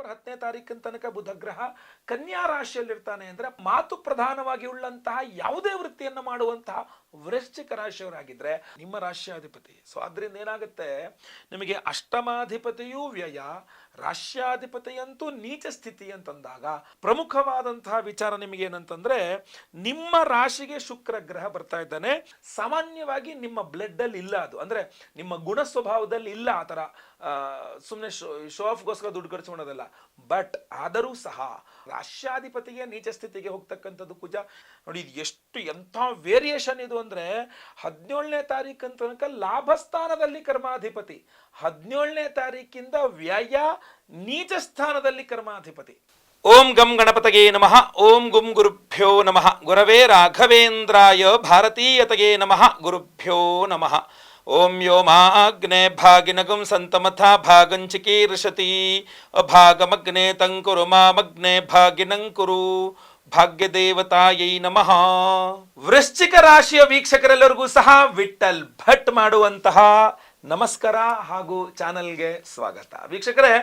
10ನೇ ತಾರೀಕಿನ ತನಕ ಬುಧ ಗ್ರಹ ಕನ್ಯಾ ರಾಶಿಯಲ್ಲಿರ್ತಾನೆ ಅಂದ್ರೆ ಮಾತು ಪ್ರಧಾನವಾಗಿ ಉಳ್ಳಂತಹ ಯಾವುದೇ ವೃತ್ತಿಯನ್ನು ಮಾಡುವಂತಹ ವೃಶ್ಚಿಕ ರಾಶಿಯವರಾಗಿದ್ರೆ ನಿಮ್ಮ ರಾಶ್ಯಾಧಿಪತಿ. ಸೊ ಅದರಿಂದ ಏನಾಗುತ್ತೆ, ನಿಮಗೆ ಅಷ್ಟಮಾಧಿಪತಿಯೂ ವ್ಯಯ, ರಾಶ್ಯಾಧಿಪತಿಯಂತೂ ನೀಚ ಸ್ಥಿತಿ ಅಂತಂದಾಗ ಪ್ರಮುಖವಾದಂತಹ ವಿಚಾರ ನಿಮಗೆ ಏನಂತಂದ್ರೆ, ನಿಮ್ಮ ರಾಶಿಗೆ ಶುಕ್ರ ಗ್ರಹ ಬರ್ತಾ ಇದ್ದಾನೆ. ಸಾಮಾನ್ಯವಾಗಿ ನಿಮ್ಮ ಬ್ಲಡ್ ಅಲ್ಲಿ ಇಲ್ಲ, ಅದು ಅಂದ್ರೆ ನಿಮ್ಮ ಗುಣ ಸ್ವಭಾವದಲ್ಲಿ ಇಲ್ಲ. ಆ ತರ ಸುಮ್ಮನೆ ಶೋ ಆಫ್ಗೋಸ್ಕರ ದುಡ್ಡು ಖರ್ಚು ಮಾಡೋದಲ್ಲ. ಬಟ್ ಆದರೂ ಸಹ ರಾಶ್ಯಾಧಿಪತಿಗೆ ನೀಚ ಸ್ಥಿತಿಗೆ ಹೋಗ್ತಕ್ಕಂಥದ್ದು ಕುಜ. ನೋಡಿ ಇದು ಎಷ್ಟು ಎಂಥ ವೇರಿಯೇಷನ್ ಇದು ಅಂದ್ರೆ, 17ನೇ ತಾರೀಕಿನ ತನಕ ಲಾಭಸ್ಥಾನದಲ್ಲಿ ಕರ್ಮಾಧಿಪತಿ, 17ನೇ ತಾರೀಕಿಂದ ವ್ಯಯ ನೀಚ ಸ್ಥಾನದಲ್ಲಿ ಕರ್ಮಾಧಿಪತಿ. ಓಂ ಗಂ ಗಣಪತಗೆ ನಮಃ. ಓಂ ಗುಂ ಗುರುಭ್ಯೋ ನಮಃ. ಗುರವೇ ರಾಘವೇಂದ್ರಾಯ ಭಾರತೀಯತಗೆ ನಮಃ. ಗುರುಭ್ಯೋ ನಮಃ. ಓಂ ಯೋ ಮಾಗ್ನೆ ಭಾಗಿನಗುಂ ಸಂತಮಥಾ ಭಾಗಂಚಿಕೀರ್ಷತಿ ಅಭಾಗಮಗ್ನೆ ತಂಕುರು ಮಾಮಗ್ನೆ ಭಾಗಿನಂಕುರು ಭಾಗ್ಯದೇವತಾಯೈ ನಮಃ. ವೃಶ್ಚಿಕ ರಾಶಿಯ ವೀಕ್ಷಕರೆಲ್ಲರಿಗೂ ಸಹ ವಿಠಲ್ ಭಟ್ ಮಾಡುವಂತಹ ನಮಸ್ಕಾರ ಹಾಗೂ ಚಾನಲ್ಗೆ ಸ್ವಾಗತ. ವೀಕ್ಷಕರೇ,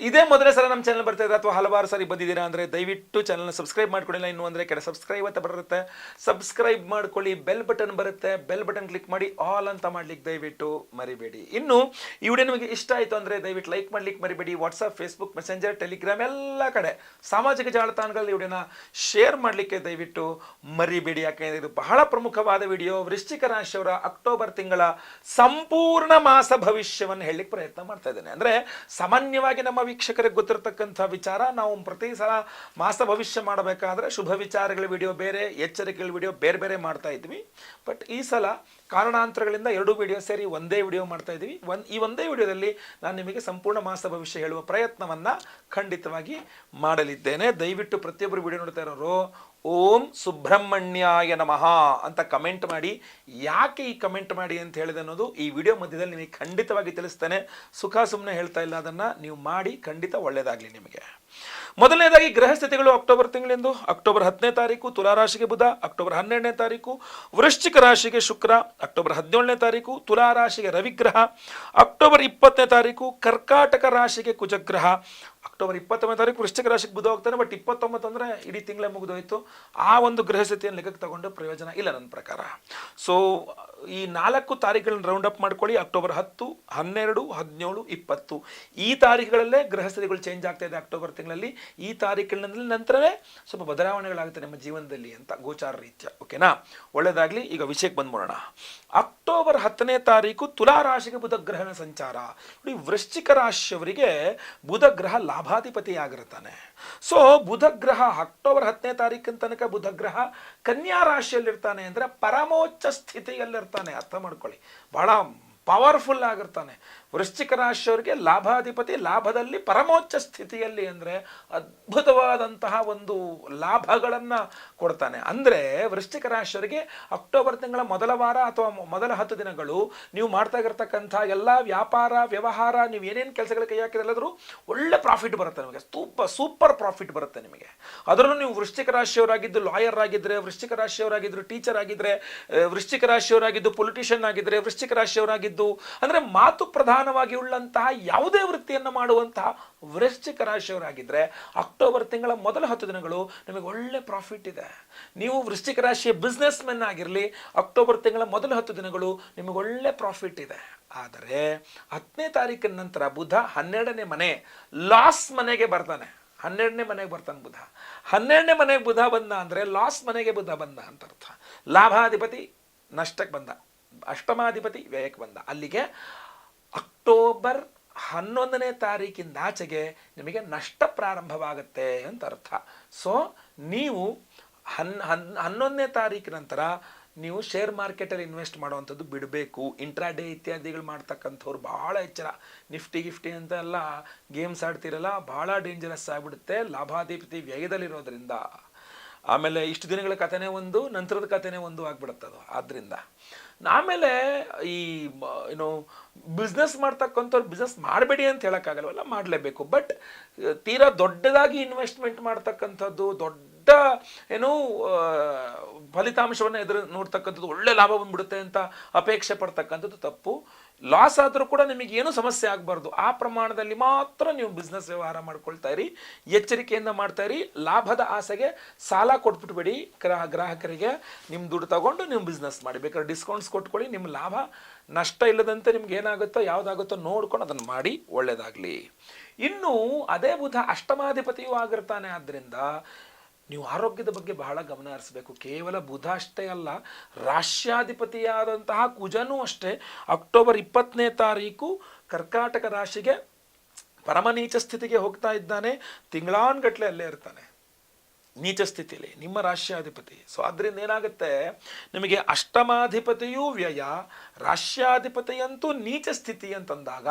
ಇದೇ ಮೊದಲನೇ ಸಲ ನಮ್ಮ ಚಾನಲ್ ಬರ್ತಾ ಇದ್ರೆ ಅಥವಾ ಹಲವಾರು ಸಾರಿ ಬಂದಿದ್ದೀರಾ ಅಂದರೆ ದಯವಿಟ್ಟು ಚಾನಲ್ನ ಸಬ್ಸ್ಕ್ರೈಬ್ ಮಾಡ್ಕೊಳ್ಳಿಲ್ಲ ಇನ್ನು ಅಂದರೆ ಕೆಳ ಸಬ್ಸ್ಕ್ರೈಬ್ ಅಂತ ಬರುತ್ತೆ, ಸಬ್ಸ್ಕ್ರೈಬ್ ಮಾಡ್ಕೊಳ್ಳಿ. ಬೆಲ್ ಬಟನ್ ಬರುತ್ತೆ, ಬೆಲ್ ಬಟನ್ ಕ್ಲಿಕ್ ಮಾಡಿ ಆಲ್ ಅಂತ ಮಾಡ್ಲಿಕ್ಕೆ ದಯವಿಟ್ಟು ಮರಿಬೇಡಿ. ಇನ್ನು ಈ ವಿಡಿಯೋ ನಿಮಗೆ ಇಷ್ಟ ಆಯಿತು ಅಂದರೆ ದಯವಿಟ್ಟು ಲೈಕ್ ಮಾಡ್ಲಿಕ್ಕೆ ಮರಿಬೇಡಿ. ವಾಟ್ಸಪ್, ಫೇಸ್ಬುಕ್, ಮೆಸೆಂಜರ್, ಟೆಲಿಗ್ರಾಮ್ ಎಲ್ಲ ಕಡೆ ಸಾಮಾಜಿಕ ಜಾಲತಾಣಗಳಲ್ಲಿ ವಿಡಿಯೋನ ಶೇರ್ ಮಾಡಲಿಕ್ಕೆ ದಯವಿಟ್ಟು ಮರಿಬೇಡಿ. ಯಾಕೆಂದರೆ ಇದು ಬಹಳ ಪ್ರಮುಖವಾದ ವಿಡಿಯೋ. ವೃಶ್ಚಿಕ ರಾಶಿಯವರ ಅಕ್ಟೋಬರ್ ತಿಂಗಳ ಸಂಪೂರ್ಣ ಮಾಸ ಭವಿಷ್ಯವನ್ನು ಹೇಳಲಿಕ್ಕೆ ಪ್ರಯತ್ನ ಮಾಡ್ತಾ ಇದ್ದೇನೆ. ಅಂದ್ರೆ ಸಾಮಾನ್ಯವಾಗಿ ನಮ್ಮ ವೀಕ್ಷಕರಿಗೆ ಗೊತ್ತಿರತಕ್ಕಂಥ ವಿಚಾರ, ನಾವು ಪ್ರತಿ ಸಲ ಮಾಸ ಭವಿಷ್ಯ ಮಾಡಬೇಕಾದ್ರೆ ಶುಭ ವಿಚಾರಗಳ ವಿಡಿಯೋ ಬೇರೆ, ಎಚ್ಚರಿಕೆಗಳ ವಿಡಿಯೋ ಬೇರೆ ಬೇರೆ ಮಾಡ್ತಾ ಇದ್ವಿ. ಬಟ್ ಈ ಸಲ ಕಾರಣಾಂತರಗಳಿಂದ 2 ವಿಡಿಯೋ ಸೇರಿ ಒಂದೇ ವಿಡಿಯೋ ಮಾಡ್ತಾ ಇದ್ದೀವಿ. ಈ ಒಂದೇ ವಿಡಿಯೋದಲ್ಲಿ ನಾನು ನಿಮಗೆ ಸಂಪೂರ್ಣ ಮಾಸ ಭವಿಷ್ಯ ಹೇಳುವ ಪ್ರಯತ್ನವನ್ನ ಖಂಡಿತವಾಗಿ ಮಾಡಲಿದ್ದೇನೆ. ದಯವಿಟ್ಟು ಪ್ರತಿಯೊಬ್ಬರು ವಿಡಿಯೋ ನೋಡ್ತಾ ಇರೋರು ಓಂ ಸುಬ್ರಹ್ಮಣ್ಯಾಯ ನಮಃ ಅಂತ ಕಮೆಂಟ್ ಮಾಡಿ. ಯಾಕೆ ಈ ಕಮೆಂಟ್ ಮಾಡಿ ಅಂತ ಹೇಳಿದೆ ಅನ್ನೋದು ಈ ವಿಡಿಯೋ ಮಧ್ಯದಲ್ಲಿ ನಿಮಗೆ ಖಂಡಿತವಾಗಿ ತಿಳಿಸ್ತೇನೆ. ಸುಖ ಸುಮ್ಮನೆ ಹೇಳ್ತಾ ಇಲ್ಲ, ಅದನ್ನ ನೀವು ಮಾಡಿ, ಖಂಡಿತ ಒಳ್ಳೆಯದಾಗಲಿ ನಿಮಗೆ. ಮೊದಲನೇದಾಗಿ ಗ್ರಹ ಸ್ಥಿತಿಗಳು ಅಕ್ಟೋಬರ್ ತಿಂಗಳಿಂದು. ಅಕ್ಟೋಬರ್ 10ನೇ ತಾರೀಕು ತುಲಾರಾಶಿಗೆ ಬುಧ, ಅಕ್ಟೋಬರ್ 12ನೇ ತಾರೀಕು ವೃಶ್ಚಿಕ ರಾಶಿಗೆ ಶುಕ್ರ, ಅಕ್ಟೋಬರ್ 17ನೇ ತಾರೀಕು ತುಲಾರಾಶಿಗೆ ರವಿಗ್ರಹ, ಅಕ್ಟೋಬರ್ 20ನೇ ತಾರೀಕು ಕರ್ಕಾಟಕ ರಾಶಿಗೆ ಕುಜಗ್ರಹ, ಅಕ್ಟೋಬರ್ 29ನೇ ತಾರೀಕು ವೃಶ್ಚಿಕ ರಾಶಿಗೆ ಬುಧ ಹೋಗ್ತಾನೆ. ಬಟ್ 29 ಅಂದರೆ ಇಡೀ ತಿಂಗಳೇ ಮುಗಿದೋಯ್ತು. ಆ ಒಂದು ಗ್ರಹ ಸ್ಥಿತಿಯನ್ನು ಲೆಕ್ಕಕ್ಕೆ ತಗೊಂಡು ಪ್ರಯೋಜನ ಇಲ್ಲ ನನ್ನ ಪ್ರಕಾರ. ಸೊ ಈ 4 ತಾರೀಖುಗಳನ್ನ ರೌಂಡ್ ಅಪ್ ಮಾಡ್ಕೊಳ್ಳಿ. ಅಕ್ಟೋಬರ್ 10, 12, 17, 20 ಈ ತಾರೀಖುಗಳಲ್ಲೇ ಗ್ರಹ ಸ್ಥಿತಿಗಳು ಚೇಂಜ್ ಆಗ್ತಾ ಇದೆ ಅಕ್ಟೋಬರ್ ತಿಂಗಳಲ್ಲಿ. ಈ ತಾರೀಖುಗಳಲ್ಲಿ ನಂತರವೇ ಸ್ವಲ್ಪ ಬದಲಾವಣೆಗಳಾಗುತ್ತೆ ನಮ್ಮ ಜೀವನದಲ್ಲಿ ಅಂತ ಗೋಚಾರ ರೀತ್ಯ. ಓಕೆನಾ, ಒಳ್ಳೆಯದಾಗಲಿ. ಈಗ ವಿಷಯಕ್ಕೆ ಬಂದ್ಬಿಡೋಣ. ಅಕ್ಟೋಬರ್ 10ನೇ ತಾರೀಕು ತುಲಾ ರಾಶಿಗೆ ಬುಧ ಗ್ರಹಣ ಸಂಚಾರ. ನೋಡಿ, ವೃಶ್ಚಿಕ ರಾಶಿಯವರಿಗೆ ಬುಧ ಗ್ರಹ ಲಾಭಾಧಿಪತಿ ಆಗಿರ್ತಾನೆ. ಸೊ ಬುಧ ಗ್ರಹ ಅಕ್ಟೋಬರ್ 10ನೇ ತಾರೀಕಿನ ತನಕ ಬುಧ ಗ್ರಹ ಕನ್ಯಾ ರಾಶಿಯಲ್ಲಿರ್ತಾನೆ ಅಂದ್ರೆ ಪರಮೋಚ್ಚ ಸ್ಥಿತಿಯಲ್ಲಿರ್ತಾನೆ. ಅರ್ಥ ಮಾಡ್ಕೊಳ್ಳಿ, ಬಹಳ ಪವರ್ಫುಲ್ ಆಗಿರ್ತಾನೆ. ವೃಶ್ಚಿಕ ರಾಶಿಯವರಿಗೆ ಲಾಭಾಧಿಪತಿ ಲಾಭದಲ್ಲಿ ಪರಮೋಚ್ಚ ಸ್ಥಿತಿಯಲ್ಲಿ ಅಂದರೆ ಅದ್ಭುತವಾದಂತಹ ಒಂದು ಲಾಭಗಳನ್ನ ಕೊಡ್ತಾನೆ. ಅಂದರೆ ವೃಶ್ಚಿಕ ರಾಶಿಯವರಿಗೆ ಅಕ್ಟೋಬರ್ ತಿಂಗಳ ಮೊದಲ ವಾರ ಅಥವಾ ಮೊದಲ 10 ದಿನಗಳು ನೀವು ಮಾಡ್ತಾ ಇರತಕ್ಕಂಥ ಎಲ್ಲ ವ್ಯಾಪಾರ ವ್ಯವಹಾರ, ನೀವು ಏನೇನು ಕೆಲಸಗಳ ಕೈ ಹಾಕಿದೆಲ್ಲದರೂ ಒಳ್ಳೆ ಪ್ರಾಫಿಟ್ ಬರುತ್ತೆ ನಿಮಗೆ. ಸೂಪರ್ ಪ್ರಾಫಿಟ್ ಬರುತ್ತೆ ನಿಮಗೆ. ಅದರಲ್ಲೂ ನೀವು ವೃಶ್ಚಿಕ ರಾಶಿಯವರಾಗಿದ್ದು ಲಾಯರ್ ಆಗಿದ್ರೆ, ವೃಶ್ಚಿಕ ರಾಶಿಯವರಾಗಿದ್ದು ಟೀಚರ್ ಆಗಿದ್ರೆ, ವೃಶ್ಚಿಕ ರಾಶಿಯವರಾಗಿದ್ದು ಪೊಲಿಟಿಷಿಯನ್ ಆಗಿದ್ರೆ, ವೃಶ್ಚಿಕ ರಾಶಿಯವರಾಗಿದ್ದು ಅಂದ್ರೆ ಮಾತು ಪ್ರಧಾನವಾಗಿ ಉಳ್ಳಂತಹ ಯಾವುದೇ ವೃತ್ತಿಯನ್ನು ಮಾಡುವಂತಹ ವೃಶ್ಚಿಕ ರಾಶಿಯವರಾಗಿದ್ರೆ ಅಕ್ಟೋಬರ್ ತಿಂಗಳ ಮೊದಲ 10 ದಿನಗಳು ನಿಮಗೆ ಒಳ್ಳೆ ಪ್ರಾಫಿಟ್ ಇದೆ. ನೀವು ವೃಶ್ಚಿಕ ರಾಶಿಯ ಬಿಸ್ನೆಸ್ ಮೆನ್ ಆಗಿರಲಿ, ಅಕ್ಟೋಬರ್ ತಿಂಗಳ ಮೊದಲ 10 ದಿನಗಳು ನಿಮಗೆ ಒಳ್ಳೆ ಪ್ರಾಫಿಟ್ ಇದೆ. ಆದರೆ 10ನೇ ತಾರೀಕಿನ ನಂತರ ಬುಧ 12ನೇ ಮನೆ ಲಾಸ್ ಮನೆಗೆ ಬರ್ತಾನೆ. 12ನೇ ಮನೆಗೆ ಬರ್ತಾನೆ ಬುಧ. 12ನೇ ಮನೆಗೆ ಬುಧ ಬಂದ ಅಂದ್ರೆ ಲಾಸ್ ಮನೆಗೆ ಬುಧ ಬಂದ ಅಂತ ಅರ್ಥ. ಲಾಭಾಧಿಪತಿ ನಷ್ಟಕ್ಕೆ ಬಂದ, ಅಷ್ಟಮಾಧಿಪತಿ ವ್ಯಯಕ್ಕೆ ಬಂದ. ಅಲ್ಲಿಗೆ ಅಕ್ಟೋಬರ್ 11ನೇ ತಾರೀಕಿಂದ ಆಚೆಗೆ ನಿಮಗೆ ನಷ್ಟ ಪ್ರಾರಂಭವಾಗುತ್ತೆ ಅಂತ ಅರ್ಥ. ಸೊ ನೀವು 11ನೇ ತಾರೀಕಿನ ನಂತರ ನೀವು ಶೇರ್ ಮಾರ್ಕೆಟಲ್ಲಿ ಇನ್ವೆಸ್ಟ್ ಮಾಡುವಂಥದ್ದು ಬಿಡಬೇಕು. ಇಂಟ್ರಾಡೇ ಇತ್ಯಾದಿಗಳು ಮಾಡ್ತಕ್ಕಂಥವ್ರು ಬಹಳ ಎಚ್ಚರ. ನಿಫ್ಟಿ ಅಂತ ಎಲ್ಲ ಗೇಮ್ಸ್ ಆಡ್ತಿರಲ್ಲ, ಬಹಳ ಡೇಂಜರಸ್ ಆಗಿಬಿಡುತ್ತೆ ಲಾಭಾಧಿಪತಿ ವ್ಯಯದಲ್ಲಿರೋದ್ರಿಂದ. ಆಮೇಲೆ ಇಷ್ಟು ದಿನಗಳ ಕಥೆನೇ ಒಂದು, ನಂತರದ ಕಥೆನೇ ಒಂದು ಆಗ್ಬಿಡುತ್ತದು. ಆದ್ದರಿಂದ ಆಮೇಲೆ ಈ ಬಿಸ್ನೆಸ್ ಮಾಡ್ತಕ್ಕಂಥವ್ರು ಬಿಸ್ನೆಸ್ ಮಾಡಬೇಡಿ ಅಂತ ಹೇಳೋಕ್ಕಾಗಲ್ವಲ್ಲ, ಮಾಡಲೇಬೇಕು. ಬಟ್ ತೀರಾ ದೊಡ್ಡದಾಗಿ ಇನ್ವೆಸ್ಟ್ಮೆಂಟ್ ಮಾಡ್ತಕ್ಕಂಥದ್ದು, ದೊಡ್ಡ ಫಲಿತಾಂಶವನ್ನು ನೋಡ್ತಕ್ಕಂಥದ್ದು, ಒಳ್ಳೆ ಲಾಭ ಬಂದ್ಬಿಡುತ್ತೆ ಅಂತ ಅಪೇಕ್ಷೆ ಪಡ್ತಕ್ಕಂಥದ್ದು ತಪ್ಪು. ಲಾಸ್ ಆದರೂ ಕೂಡ ನಿಮಗೆ ಏನು ಸಮಸ್ಯೆ ಆಗಬಾರ್ದು. ಆ ಪ್ರಮಾಣದಲ್ಲಿ ಮಾತ್ರ ನೀವು ಬಿಸ್ನೆಸ್ ವ್ಯವಹಾರ ಮಾಡ್ಕೊಳ್ತಾ ಇರಿ, ಎಚ್ಚರಿಕೆಯಿಂದ ಮಾಡ್ತಾ ಇರಿ. ಲಾಭದ ಆಸೆಗೆ ಸಾಲ ಕೊಟ್ಬಿಟ್ಬೇಡಿ ಗ್ರಾಹಕರಿಗೆ. ನಿಮ್ಮ ದುಡ್ಡು ತಗೊಂಡು ನೀವು ಬಿಸ್ನೆಸ್ ಮಾಡಿ, ಬೇಕಾದ್ರೆ ಡಿಸ್ಕೌಂಟ್ಸ್ ಕೊಟ್ಕೊಳ್ಳಿ. ನಿಮ್ಮ ಲಾಭ ನಷ್ಟ ಇಲ್ಲದಂತೆ ನಿಮ್ಗೆ ಏನಾಗುತ್ತೋ ಯಾವುದಾಗುತ್ತೋ ನೋಡ್ಕೊಂಡು ಅದನ್ನು ಮಾಡಿ, ಒಳ್ಳೆಯದಾಗಲಿ. ಇನ್ನು ಅದೇ ಬುಧ ಅಷ್ಟಮಾಧಿಪತಿಯೂ ಆಗಿರ್ತಾನೆ. ಆದ್ದರಿಂದ ನೀವು ಆರೋಗ್ಯದ ಬಗ್ಗೆ ಬಹಳ ಗಮನ ಹರಿಸಬೇಕು. ಕೇವಲ ಬುಧ ಅಷ್ಟೇ ಅಲ್ಲ, ರಾಶ್ಯಾಧಿಪತಿಯಾದಂತಹ ಕುಜನೂ ಅಷ್ಟೇ. ಅಕ್ಟೋಬರ್ 20ನೇ ತಾರೀಕು ಕರ್ಕಾಟಕ ರಾಶಿಗೆ ಪರಮನೀಚ ಸ್ಥಿತಿಗೆ ಹೋಗ್ತಾ ಇದ್ದಾನೆ. ತಿಂಗಳಾನ್ಗಟ್ಲೆ ಅಲ್ಲೇ ಇರ್ತಾನೆ ನೀಚ ಸ್ಥಿತಿಯಲ್ಲಿ, ನಿಮ್ಮ ರಾಶ್ಯಾಧಿಪತಿ. ಸೊ ಅದರಿಂದ ಏನಾಗುತ್ತೆ, ನಿಮಗೆ ಅಷ್ಟಮಾಧಿಪತಿಯೂ ವ್ಯಯ, ರಾಶ್ಯಾಧಿಪತಿಯಂತೂ ನೀಚ ಸ್ಥಿತಿ ಅಂತಂದಾಗ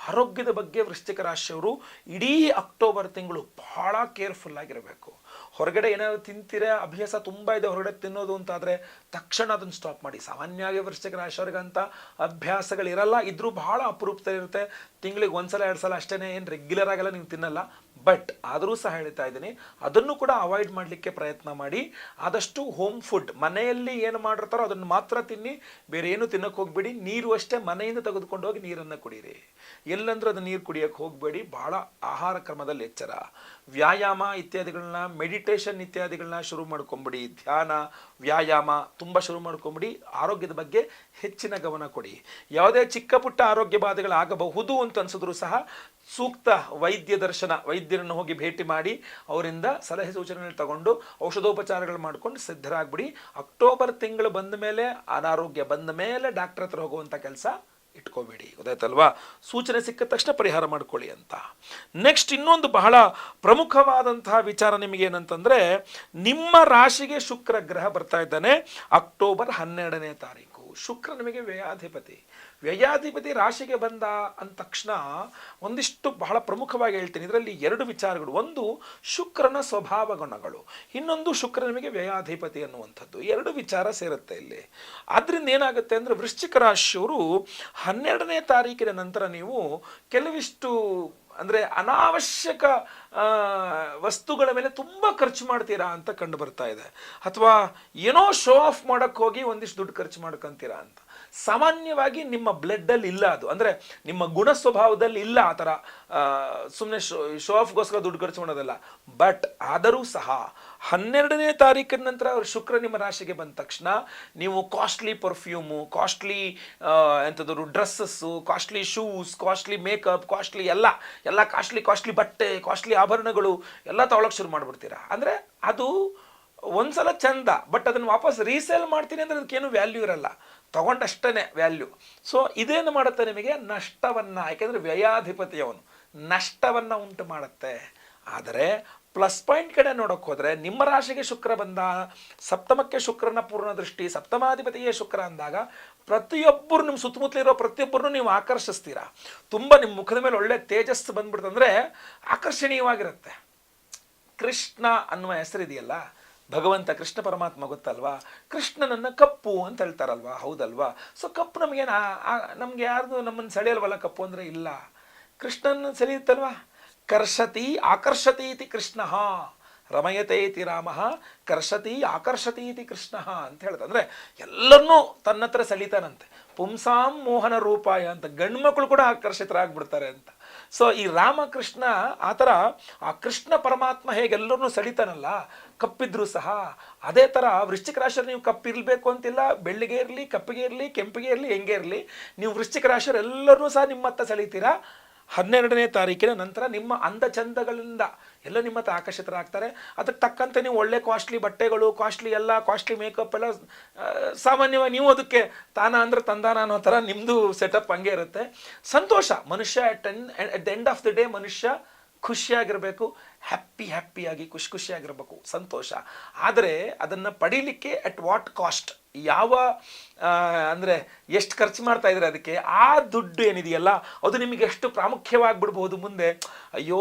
ಆರೋಗ್ಯದ ಬಗ್ಗೆ ವೃಶ್ಚಿಕ ರಾಶಿಯವರು ಇಡೀ ಅಕ್ಟೋಬರ್ ತಿಂಗಳು ಬಹಳ ಕೇರ್ಫುಲ್ ಆಗಿರಬೇಕು. ಹೊರಗಡೆ ಏನಾದ್ರು ತಿಂತೀರ, ಅಭ್ಯಾಸ ತುಂಬ ಇದೆ ಹೊರಗಡೆ ತಿನ್ನೋದು ಅಂತಾದರೆ ತಕ್ಷಣ ಅದನ್ನು ಸ್ಟಾಪ್ ಮಾಡಿ. ಸಾಮಾನ್ಯವಾಗಿ ವೃಶ್ಚಿಕ ರಾಶಿಯವರಿಗಂತ ಅಭ್ಯಾಸಗಳಿರಲ್ಲ, ಇದ್ರೂ ಬಹಳ ಅಪರೂಪದಲ್ಲಿರುತ್ತೆ. ತಿಂಗಳಿಗೆ 1 ಸಲ 2 ಸಲ ಅಷ್ಟೇ, ಏನು ರೆಗ್ಯುಲರ್ ಆಗಲ್ಲ ನೀವು ತಿನ್ನಲ್ಲ. ಬಟ್ ಆದರೂ ಸಹ ಹೇಳ್ತಾ ಇದ್ದೀನಿ, ಅದನ್ನು ಕೂಡ ಅವಾಯ್ಡ್ ಮಾಡಲಿಕ್ಕೆ ಪ್ರಯತ್ನ ಮಾಡಿ. ಆದಷ್ಟು ಹೋಮ್ ಫುಡ್, ಮನೆಯಲ್ಲಿ ಏನು ಮಾಡಿರ್ತಾರೋ ಅದನ್ನು ಮಾತ್ರ ತಿನ್ನಿ, ಬೇರೆ ಏನು ತಿನ್ನೋಕೆ ಹೋಗಬೇಡಿ. ನೀರು ಅಷ್ಟೇ ಮನೆಯಿಂದ ತೆಗೆದುಕೊಂಡು ಹೋಗಿ ನೀರನ್ನು ಕುಡೀರಿ. ಎಲ್ಲಂದ್ರೂ ಅದು ನೀರು ಕುಡಿಯೋಕ್ಕೆ ಹೋಗಬೇಡಿ. ಬಹಳ ಆಹಾರ ಕ್ರಮದಲ್ಲಿ ಎಚ್ಚರ. ವ್ಯಾಯಾಮ ಇತ್ಯಾದಿಗಳನ್ನ, ಮೆಡಿಟೇಷನ್ ಇತ್ಯಾದಿಗಳನ್ನ ಶುರು ಮಾಡ್ಕೊಂಬಿಡಿ. ಧ್ಯಾನ, ವ್ಯಾಯಾಮ ತುಂಬ ಶುರು ಮಾಡ್ಕೊಂಬಿಡಿ. ಆರೋಗ್ಯದ ಬಗ್ಗೆ ಹೆಚ್ಚಿನ ಗಮನ ಕೊಡಿ. ಯಾವುದೇ ಚಿಕ್ಕ ಪುಟ್ಟ ಆರೋಗ್ಯ ಬಾಧೆಗಳಾಗಬಹುದು ಅಂತ ಅನ್ಸಿದ್ರು ಸಹ ಸೂಕ್ತ ವೈದ್ಯ ದರ್ಶನ, ವೈದ್ಯರನ್ನು ಹೋಗಿ ಭೇಟಿ ಮಾಡಿ ಅವರಿಂದ ಸಲಹೆ ಸೂಚನೆಗಳು ತಗೊಂಡು ಔಷಧೋಪಚಾರಗಳು ಮಾಡ್ಕೊಂಡು ಸಿದ್ಧರಾಗ್ಬಿಡಿ. ಅಕ್ಟೋಬರ್ ತಿಂಗಳು ಬಂದ ಮೇಲೆ, ಅನಾರೋಗ್ಯ ಬಂದ ಮೇಲೆ ಡಾಕ್ಟರ್ ಹತ್ರ ಹೋಗುವಂಥ ಕೆಲಸ ಇಟ್ಕೋಬೇಡಿ. ಗೊತ್ತಾಯ್ತಲ್ವಾ? ಸೂಚನೆ ಸಿಕ್ಕ ತಕ್ಷಣ ಪರಿಹಾರ ಮಾಡ್ಕೊಳ್ಳಿ ಅಂತ. ನೆಕ್ಸ್ಟ್ ಇನ್ನೊಂದು ಬಹಳ ಪ್ರಮುಖವಾದಂತಹ ವಿಚಾರ ನಿಮಗೇನಂತಂದರೆ, ನಿಮ್ಮ ರಾಶಿಗೆ ಶುಕ್ರ ಗ್ರಹ ಬರ್ತಾ ಇದ್ದಾನೆ ಅಕ್ಟೋಬರ್ 12ನೇ ತಾರೀಕು. ಶುಕ್ರ ನಿಮಗೆ ವ್ಯಯಾಧಿಪತಿ. ವ್ಯಯಾಧಿಪತಿ ರಾಶಿಗೆ ಬಂದ ಅಂದ ತಕ್ಷಣ ಒಂದಿಷ್ಟು ಬಹಳ ಪ್ರಮುಖವಾಗಿ ಹೇಳ್ತೀನಿ. ಇದರಲ್ಲಿ 2 ವಿಚಾರಗಳು. ಒಂದು ಶುಕ್ರನ ಸ್ವಭಾವ ಗುಣಗಳು, ಇನ್ನೊಂದು ಶುಕ್ರ ನಿಮಗೆ ವ್ಯಯಾಧಿಪತಿ ಅನ್ನುವಂಥದ್ದು. 2 ವಿಚಾರ ಸೇರುತ್ತೆ ಇಲ್ಲಿ. ಆದ್ರಿಂದ ಏನಾಗುತ್ತೆ ಅಂದರೆ, ವೃಶ್ಚಿಕ ರಾಶಿಯವರು 12ನೇ ತಾರೀಕಿನ ನಂತರ ನೀವು ಕೆಲವಿಷ್ಟು ಅಂದರೆ ಅನಾವಶ್ಯಕ ವಸ್ತುಗಳ ಮೇಲೆ ತುಂಬ ಖರ್ಚು ಮಾಡ್ತೀರಾ ಅಂತ ಕಂಡು ಬರ್ತಾ ಇದೆ. ಅಥವಾ ಏನೋ ಶೋ ಆಫ್ ಮಾಡೋಕ್ಕೆ ಹೋಗಿ ಒಂದಿಷ್ಟು ದುಡ್ಡು ಖರ್ಚು ಮಾಡ್ಕೊತೀರಾ ಅಂತ. ಸಾಮಾನ್ಯವಾಗಿ ನಿಮ್ಮ ಬ್ಲಡ್ಡಲ್ಲಿ ಇಲ್ಲ ಅದು, ಅಂದರೆ ನಿಮ್ಮ ಗುಣ ಸ್ವಭಾವದಲ್ಲಿ ಇಲ್ಲ ಆ ಥರ ಸುಮ್ಮನೆ ಶೋ ಆಫ್ಗೋಸ್ಕರ ದುಡ್ಡು ಖರ್ಚು ಮಾಡೋದಲ್ಲ. ಬಟ್ ಆದರೂ ಸಹ 12ನೇ ತಾರೀಕಿನ ನಂತರ ಶುಕ್ರ ನಿಮ್ಮ ರಾಶಿಗೆ ಬಂದ ತಕ್ಷಣ ನೀವು ಕಾಸ್ಟ್ಲಿ ಪರ್ಫ್ಯೂಮು, ಕಾಸ್ಟ್ಲಿ ಎಂಥದ್ದು dresses, costly shoes, costly makeup, costly ಎಲ್ಲ ಕಾಸ್ಟ್ಲಿ ಬಟ್ಟೆ, ಕಾಸ್ಟ್ಲಿ ಆಭರಣಗಳು ಎಲ್ಲ ತಗೊಳಕ್ಕೆ ಶುರು ಮಾಡಿಬಿಡ್ತೀರಾ. ಅಂದರೆ ಅದು ಒಂದ್ಸಲ ಚಂದ, ಬಟ್ ಅದನ್ನು ವಾಪಸ್ ರೀಸೇಲ್ ಮಾಡ್ತೀನಿ ಅಂದರೆ ಅದಕ್ಕೇನು ವ್ಯಾಲ್ಯೂ ಇರಲ್ಲ, ತಗೊಂಡಷ್ಟೇ ವ್ಯಾಲ್ಯೂ. ಸೊ ಇದೇನು ಮಾಡುತ್ತೆ, ನಿಮಗೆ ನಷ್ಟವನ್ನು, ಯಾಕೆಂದರೆ ವ್ಯಯಾಧಿಪತಿಯವನು ನಷ್ಟವನ್ನು ಉಂಟು ಮಾಡುತ್ತೆ. ಆದರೆ ಪ್ಲಸ್ ಪಾಯಿಂಟ್ ಕಡೆ ನೋಡೋಕೆ ಹೋದರೆ, ನಿಮ್ಮ ರಾಶಿಗೆ ಶುಕ್ರ ಬಂದ, ಸಪ್ತಮಕ್ಕೆ ಶುಕ್ರನ ಪೂರ್ಣ ದೃಷ್ಟಿ, ಸಪ್ತಮಾಧಿಪತಿಯೇ ಶುಕ್ರ ಅಂದಾಗ ಪ್ರತಿಯೊಬ್ಬರು ನಿಮ್ಮ ಸುತ್ತಮುತ್ತಲಿರೋ ಪ್ರತಿಯೊಬ್ಬರನ್ನು ನೀವು ಆಕರ್ಷಿಸ್ತೀರಾ. ತುಂಬ ನಿಮ್ಮ ಮುಖದ ಮೇಲೆ ಒಳ್ಳೆ ತೇಜಸ್ಸು ಬಂದ್ಬಿಡ್ತಂದರೆ ಆಕರ್ಷಣೀಯವಾಗಿರುತ್ತೆ. ಕೃಷ್ಣ ಅನ್ನುವ ಹೆಸರಿದೆಯಲ್ಲ, ಭಗವಂತ ಕೃಷ್ಣ ಪರಮಾತ್ಮ ಗೊತ್ತಲ್ವಾ? ಕೃಷ್ಣನನ್ನು ಕಪ್ಪು ಅಂತ ಹೇಳ್ತಾರಲ್ವಾ, ಹೌದಲ್ವಾ? ಸೊ ಕಪ್ಪು ನಮ್ಗೆ ಯಾರ್ದು ನಮ್ಮನ್ನು ಸೆಳೆಯಲ್ವಲ್ಲ ಕಪ್ಪು ಅಂದರೆ? ಇಲ್ಲ, ಕೃಷ್ಣನ ಸೆಳೆಯುತ್ತಲ್ವಾ? ಕರ್ಷತಿ ಆಕರ್ಷತಿ ಇತಿ ಕೃಷ್ಣ, ರಮಯತೆ ಇತಿ ರಾಮ, ಕರ್ಷತಿ ಆಕರ್ಷತಿ ಇತಿ ಕೃಷ್ಣ ಅಂತ ಹೇಳ್ತಾರೆ. ಅಂದರೆ ಎಲ್ಲರನ್ನೂ ತನ್ನ ಹತ್ರ ಸೆಳೀತಾನಂತೆ. ಪುಂಸಾಂ ಮೋಹನ ರೂಪಾಯ ಅಂತ, ಗಂಡು ಮಕ್ಕಳು ಕೂಡ ಆಕರ್ಷಿತರಾಗ್ಬಿಡ್ತಾರೆ ಅಂತ. ಸೊ ಈ ರಾಮಕೃಷ್ಣ ಆ ಥರ, ಆ ಕೃಷ್ಣ ಪರಮಾತ್ಮ ಹೇಗೆಲ್ಲರನ್ನೂ ಸೆಳೀತಾನಲ್ಲ ಕಪ್ಪಿದ್ರೂ ಸಹ, ಅದೇ ಥರ ವೃಶ್ಚಿಕ ರಾಶಿಯಲ್ಲಿ ನೀವು ಕಪ್ಪಿರಬೇಕು ಅಂತಿಲ್ಲ. ಬೆಳ್ಳಿಗೆ ಇರಲಿ, ಕಪ್ಪಿಗೆ ಇರಲಿ, ಕೆಂಪಿಗೆ ಇರಲಿ, ಹೆಂಗೆ ಇರಲಿ, ನೀವು ವೃಶ್ಚಿಕ ರಾಶಿಯವರು ಎಲ್ಲರೂ ಸಹ ನಿಮ್ಮ ಹತ್ತ ಸೆಳೀತೀರಾ. 12ನೇ ತಾರೀಕಿನ ನಂತರ ನಿಮ್ಮ ಅಂದ ಚಂದಗಳಿಂದ ಎಲ್ಲ ನಿಮ್ಮ ಹತ್ರ ಆಕರ್ಷಿತರಾಗ್ತಾರೆ. ಅದಕ್ಕೆ ತಕ್ಕಂತೆ ನೀವು ಒಳ್ಳೆ ಕಾಸ್ಟ್ಲಿ ಬಟ್ಟೆಗಳು, ಕಾಸ್ಟ್ಲಿ ಮೇಕಪ್ ಎಲ್ಲ ಸಾಮಾನ್ಯವಾಗಿ ನೀವು ಅದಕ್ಕೆ ತಾನ ಅಂದರೆ ತಂದಾನ ಅನ್ನೋ ಥರ ನಿಮ್ಮದು ಸೆಟಪ್ ಹಂಗೆ ಇರುತ್ತೆ. ಸಂತೋಷ, ಮನುಷ್ಯ at the end of the day ಮನುಷ್ಯ ಖುಷಿಯಾಗಿರಬೇಕು, ಹ್ಯಾಪಿಯಾಗಿ ಖುಷಿಯಾಗಿರಬೇಕು, ಸಂತೋಷ. ಆದರೆ ಅದನ್ನು ಪಡೀಲಿಕ್ಕೆ ಅಟ್ ವಾಟ್ ಕಾಸ್ಟ್, ಯಾವ ಅಂದರೆ ಎಷ್ಟು ಖರ್ಚು ಮಾಡ್ತಾ ಇದ್ರೆ ಅದಕ್ಕೆ, ಆ ದುಡ್ಡು ಏನಿದೆಯಲ್ಲ ಅದು ನಿಮಗೆ ಎಷ್ಟು ಪ್ರಾಮುಖ್ಯವಾಗಿಬಿಡ್ಬೋದು ಮುಂದೆ. ಅಯ್ಯೋ,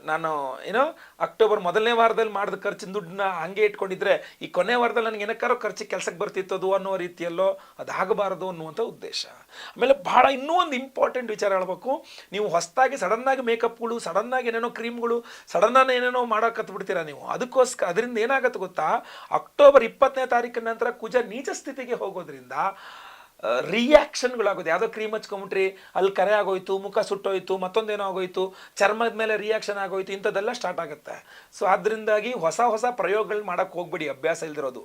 ನಾನು ಏನೋ ಅಕ್ಟೋಬರ್ 1ನೇ ವಾರದಲ್ಲಿ ಮಾಡಿದ ಖರ್ಚಿನ ದುಡ್ಡನ್ನ ಹಾಗೆ ಇಟ್ಕೊಂಡಿದ್ರೆ ಈ ಕೊನೆ ವಾರದಲ್ಲಿ ನನಗೆ ಏನಕ್ಕಾರೋ ಖರ್ಚಿಗೆ ಕೆಲಸಕ್ಕೆ ಬರ್ತಿತ್ತದು ಅನ್ನೋ ರೀತಿಯಲ್ಲೋ ಅದಾಗಬಾರದು ಅನ್ನುವಂಥ ಉದ್ದೇಶ. ಆಮೇಲೆ ಬಹಳ ಇನ್ನೂ ಒಂದು ಇಂಪಾರ್ಟೆಂಟ್ ವಿಚಾರ ಹೇಳ್ಬೇಕು. ನೀವು ಹೊಸದಾಗಿ ಸಡನ್ನಾಗಿ ಮೇಕಪ್ಗಳು, ಸಡನ್ನಾಗಿ ಏನೇನೋ ಕ್ರೀಮ್ಗಳು, ಸಡನ್ನಾಗಿ ಏನೇನೋ ಮಾಡೋಕತ್ಬಿಡ್ತೀರಾ ನೀವು. ಅದಕ್ಕೋಸ್ಕರ ಅದರಿಂದ ಏನಾಗುತ್ತೆ ಗೊತ್ತಾ, ಅಕ್ಟೋಬರ್ 20ನೇ ತಾರೀಕಿನ ನಂತರ ಕುಜ ನೀಚ ಸ್ಥಿತಿಗೆ ಹೋಗೋದ್ರಿಂದ ರಿಯಾಕ್ಷನ್ಗಳಾಗೋದು. ಯಾವುದೋ ಕ್ರೀಮ್ ಹಚ್ಕೊಂಬಿಟ್ರಿ, ಅಲ್ಲಿ ಕರೆ ಆಗೋಯ್ತು, ಮುಖ ಸುಟ್ಟೋಯ್ತು, ಮತ್ತೊಂದೇನೋ ಆಗೋಯ್ತು, ಚರ್ಮದ ಮೇಲೆ ರಿಯಾಕ್ಷನ್ ಆಗೋಯ್ತು, ಇಂಥದ್ದೆಲ್ಲ ಸ್ಟಾರ್ಟ್ ಆಗುತ್ತೆ. ಸೊ ಅದರಿಂದಾಗಿ ಹೊಸ ಹೊಸ ಪ್ರಯೋಗಗಳು ಮಾಡೋಕ್ಕೆ ಹೋಗ್ಬೇಡಿ, ಅಭ್ಯಾಸ ಇಲ್ದಿರೋದು.